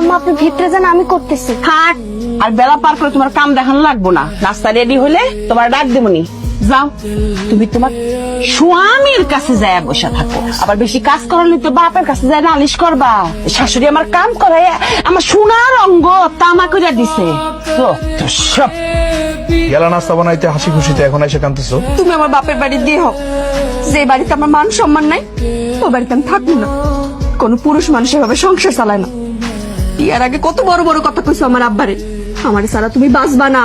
আম্মা আপনি ভিতরে যান, আমি করতেছি। থাক, আর বেলা পার করে তোমার কাম দেখানো লাগবো না। নাস্তা রেডি হলে তোমার ডাক দেবনি। যাও, তুমি তোমার স্বামীর কাছে যায় বসে থাকো। আবার বেশি কাজ করালে তো বাপের কাছে যায় নালিশ করবা। শাশুড়ি আমার কাম করে, আমার সোনার অঙ্গ তামা করে দিছে। সব গেলা নাস্তা বানাইতে হাসি খুশিতে, এখন এসে কাঁদতেছো। তুমি আমার বাপের বাড়ি দিয়ে হোক, যে বাড়িতে আমার মান সম্মান নাই ও বাড়িতে আমি থাকবো না। কোন পুরুষ মানুষ এভাবে সংসার চালায় না। বিয়ার আগে কত বড় বড় কথা কইছো আমার আব্বারে, আমারে সারা তুমি বাঁচবা না,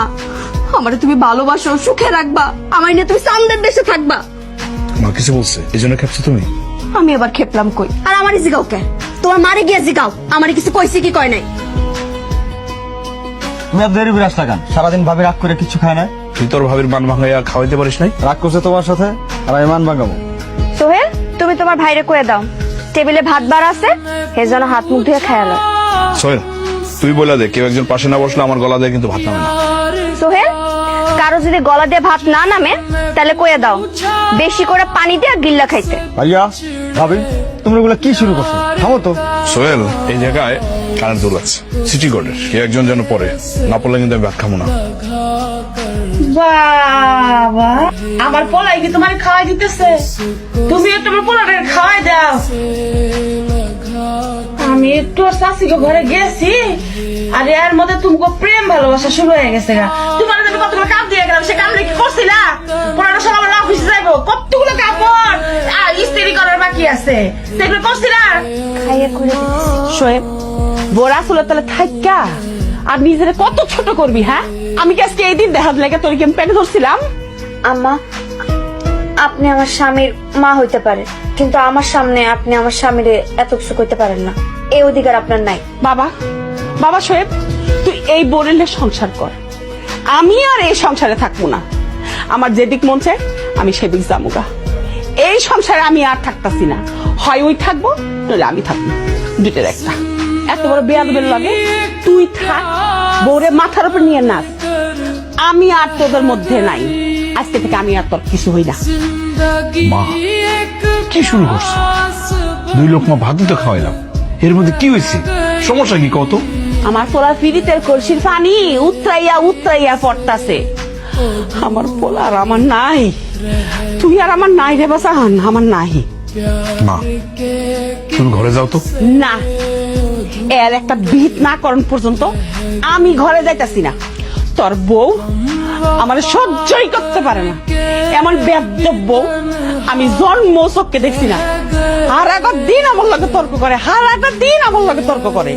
আমারে তুমি ভালোবাসো, সুখে রাখবা, আমায় নিয়ে তুমি চান্দের দেশে থাকবা। মা কিছু বলছে এই জন্য খেপছো তুমি? আমি এবার খেপলাম কই? আর আমারই জিগাও কে? তোমার মারে গিয়ে জিগাও আমারে কিছু কইছে কি কয় নাই। তুমি আর দেরি বিরাস লাগান, সারাদিন ভাবি রাগ করে কিছু খায় না। তুই তোর ভাবির মান ভাঙাইয়া খাওয়াইতে পারিস নাই? রাগ করছে তোমার সাথে, আর আমি মান ভাঙাবো? সোহেল, তুমি তোমার ভাইরে কয়ে দাও টেবিলে ভাত বার আছে, হে যেন হাত মুখ ধুয়ে খেয়ালো। সোহেল, তুই বলে দে, কেউ একজন পাশে না বসলে আমার গলা দিয়ে কিন্তু ভাত নামে না। সোহেল, কারো যদি গলা দিয়ে ভাত না নামে তাহলে কয়ে দাও বেশি করে পানি দিয়ে গিল্লা খাইতে। ভাইয়া ভাবি, তোমরা এগুলো কি শুরু করছো? থামো তো। সোহেল, এই জায়গায় কারেন্ট দোল আছে, সিটি কোর্টের, কেউ একজন যেন পড়ে, না পড়লে কিন্তু আমি ভাত খাবো না। বাবা, আমার পোলাই কি তোমার খাওয়াই দিতেছে? তুমি একটু আমার পোলাটা খাওয়াই দাও। আমি একটু শাশিকে ঘরে গেছি, আর এর মধ্যে তোমাকে প্রেম ভালোবাসা শুরু হয়ে গেছে। তোমার আমি কতগুলো কাম দিয়ে গেলাম, সে কামটা কি করছিলা? পোলাটা সব আমার অফিসে যাইবো, কতগুলো কাপড় আর ইস্ত্রি করার বাকি আছে, সেগুলো করছিলা? খাইয়ে করে দিতেছি। শোয়েব, বোরা ফুলের তলে থাকা আর নিজের কত ছোট করবি? হ্যাঁ, আমি কি আজকে এই দিন দেখার লেগে তোর কি আমি পেটে ধরছিলাম? আম্মা, আপনি আমার স্বামীর মা হইতে পারে, কিন্তু আমার সামনে আপনি আমার স্বামীরে এত কিছু করতে পারেন না, এই অধিকার আপনার নাই। বাবা, বাবা শোয়েব, তুই এই বোরেলে সংসার কর, আমি আর এই সংসারে থাকবো না। আমার যেদিক মন চায় আমি সেদিক যামুগা। এই সংসারে আমি আর থাকতাছি না, হয় ওই থাকবো নইলে আমি থাকবো, দুটের একটা। এত বড় বেয়াদবের লাগে তুই থাক, বউরে মাথার উপর নিয়ে নাচ। আমি আর তোদের মধ্যে নাই, আজকে থেকে আমি আর তোর কিছু হই না। মা কি শুরু করছো? 2 লোকমা ভাতই তো খাওয়াইলাম, এর মধ্যে কি হয়েছে? সমস্যা কি কত? আমার পোলা ফিরিতের কলসির পানি উতরাইয়া উতরাইয়া পড়তাছে। আমার পোলা আর আমার নাই, তুই আর আমার নাই রে বাসান, আমার নাই। মা তুমি ঘরে যাও তো। না, এর একটা বিহিত না করন পর্যন্ত আমি ঘরে যাইতাছি না। তোর বউ আমার সহ্যই করতে পারে না, এমন বেয়াদব বউ আমি জন্ম চোখকে দেখছি না। আর একটা দিন আমার লগে তর্ক করে, আর একটা দিন আমার লগে তর্ক করে।